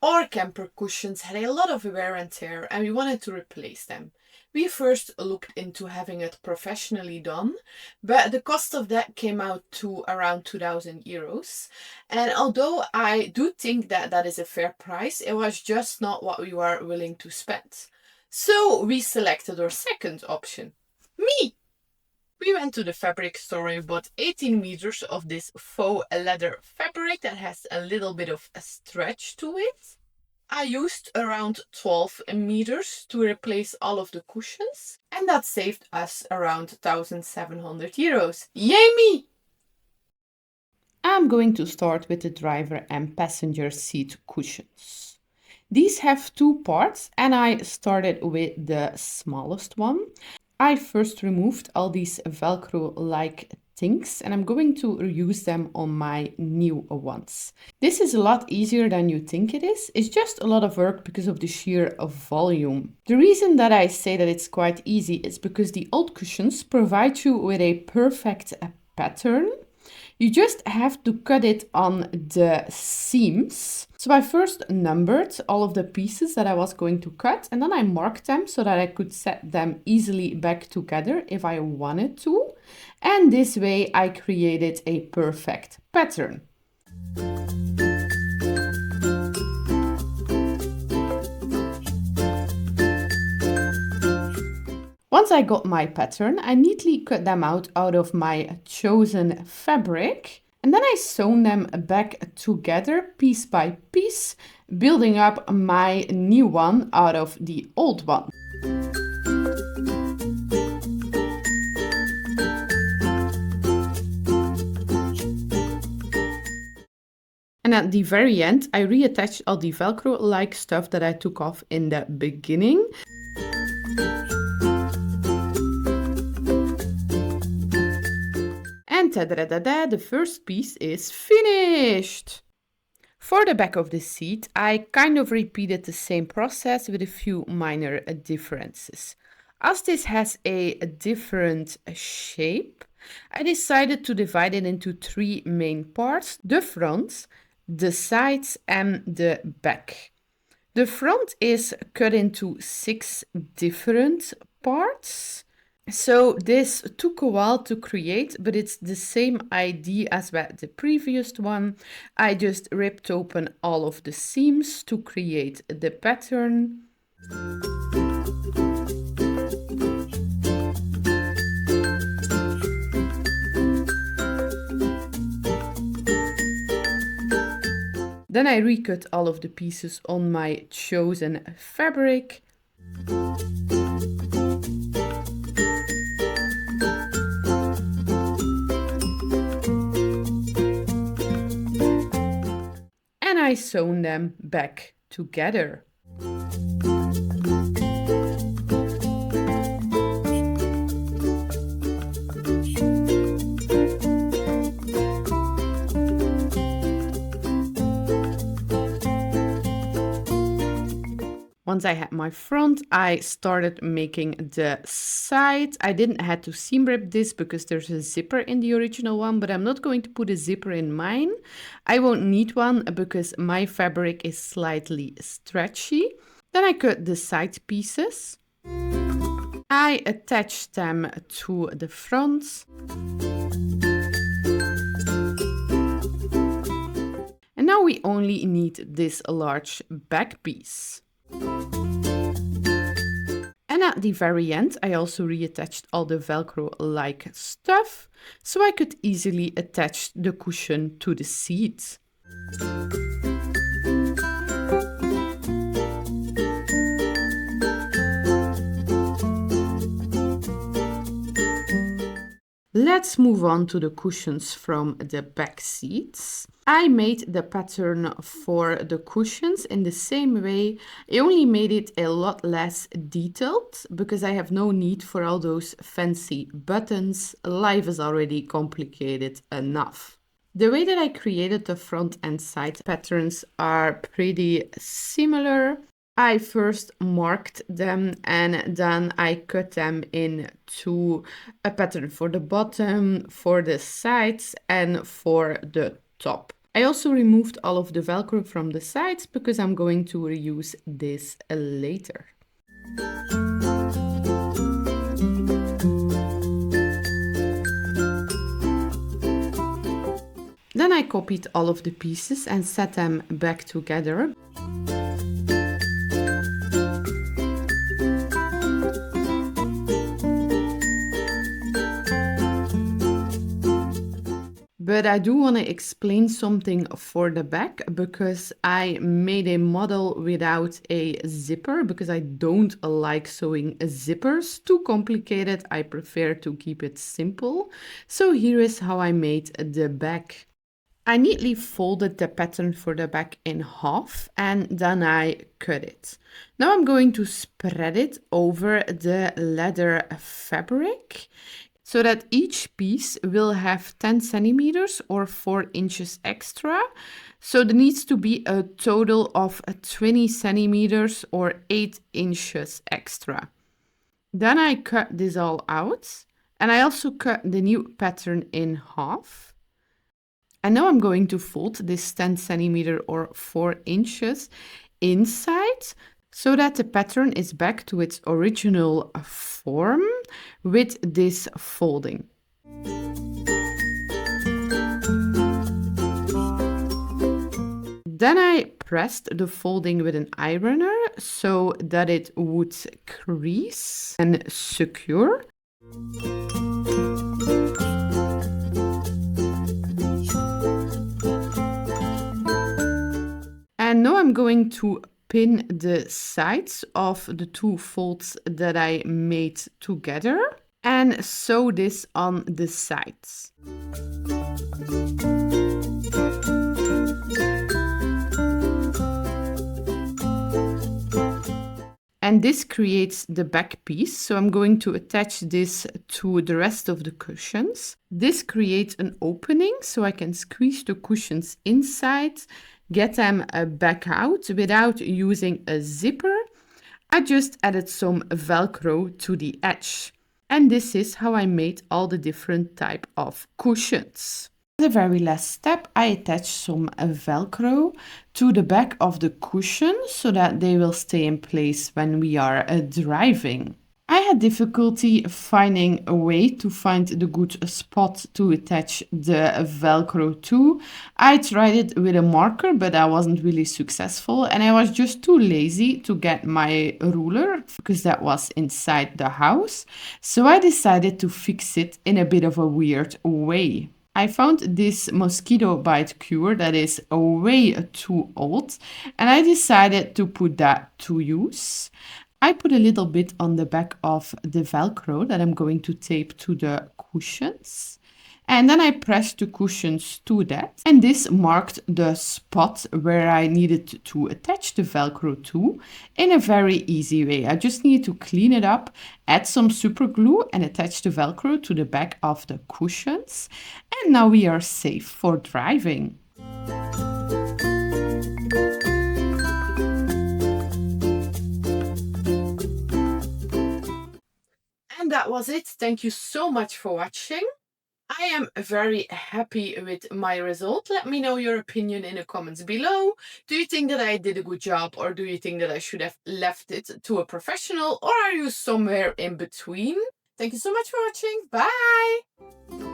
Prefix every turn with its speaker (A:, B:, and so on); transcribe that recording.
A: Our camper cushions had a lot of wear and tear and we wanted to replace them. We first looked into having it professionally done, but the cost of that came out to around 2000 euros. And although I do think that that is a fair price, it was just not what we were willing to spend. So we selected our second option, me. We went to the fabric store and bought 18 meters of this faux leather fabric that has a little bit of a stretch to it. I used around 12 meters to replace all of the cushions, and that saved us around 1700 euros. Yay me! I'm going to start with the driver and passenger seat cushions. These have two parts, and I started with the smallest one. I first removed all these Velcro-like things and I'm going to reuse them on my new ones. This is a lot easier than you think it is. It's just a lot of work because of the sheer volume. The reason that I say that it's quite easy is because the old cushions provide you with a perfect pattern. You just have to cut it on the seams. So I first numbered all of the pieces that I was going to cut and then I marked them so that I could set them easily back together if I wanted to. And this way I created a perfect pattern. Once I got my pattern, I neatly cut them out of my chosen fabric. And then I sewn them back together piece by piece, building up my new one out of the old one. And at the very end, I reattached all the Velcro-like stuff that I took off in the beginning. And ta-da-da-da-da, the first piece is finished! For the back of the seat, I kind of repeated the same process with a few minor differences. As this has a different shape, I decided to divide it into three main parts: the front, the sides and the back. The front is cut into 6 different parts. So this took a while to create, but it's the same idea as with the previous one. I just ripped open all of the seams to create the pattern. Then I recut all of the pieces on my chosen fabric. And I sewn them back together. Once I had my front, I started making the side. I didn't have to seam rip this because there's a zipper in the original one, but I'm not going to put a zipper in mine. I won't need one because my fabric is slightly stretchy. Then I cut the side pieces. I attached them to the front. And now we only need this large back piece. And at the very end, I also reattached all the Velcro-like stuff, so I could easily attach the cushion to the seat. Let's move on to the cushions from the back seats. I made the pattern for the cushions in the same way. I only made it a lot less detailed because I have no need for all those fancy buttons. Life is already complicated enough. The way that I created the front and side patterns are pretty similar. I first marked them and then I cut them into a pattern for the bottom, for the sides and for the top. I also removed all of the Velcro from the sides because I'm going to reuse this later. Then I copied all of the pieces and set them back together. But I do want to explain something for the back because I made a model without a zipper because I don't like sewing zippers. Too complicated. I prefer to keep it simple. So here is how I made the back. I neatly folded the pattern for the back in half and then I cut it. Now I'm going to spread it over the leather fabric so that each piece will have 10 centimeters or 4 inches extra. So there needs to be a total of 20 centimeters or 8 inches extra. Then I cut this all out and I also cut the new pattern in half. And now I'm going to fold this 10 centimeter or 4 inches inside so that the pattern is back to its original form with this folding. Then I pressed the folding with an ironer so that it would crease and secure. And now I'm going to pin the sides of the two folds that I made together and sew this on the sides. And this creates the back piece, so I'm going to attach this to the rest of the cushions. This creates an opening so I can squeeze the cushions inside, get them back out without using a zipper. I just added some Velcro to the edge. And this is how I made all the different type of cushions. The very last step, I attach some Velcro to the back of the cushion so that they will stay in place when we are driving. I had difficulty finding a way to find the good spot to attach the Velcro to. I tried it with a marker, but I wasn't really successful and I was just too lazy to get my ruler because that was inside the house. So I decided to fix it in a bit of a weird way. I found this mosquito bite cure that is way too old and I decided to put that to use. I put a little bit on the back of the Velcro that I'm going to tape to the cushions. And then I pressed the cushions to that. And this marked the spot where I needed to attach the Velcro to in a very easy way. I just needed to clean it up, add some super glue and attach the Velcro to the back of the cushions. And now we are safe for driving. And that was it. Thank you so much for watching. I am very happy with my result. Let me know your opinion in the comments below. Do you think that I did a good job or do you think that I should have left it to a professional or are you somewhere in between? Thank you so much for watching. Bye!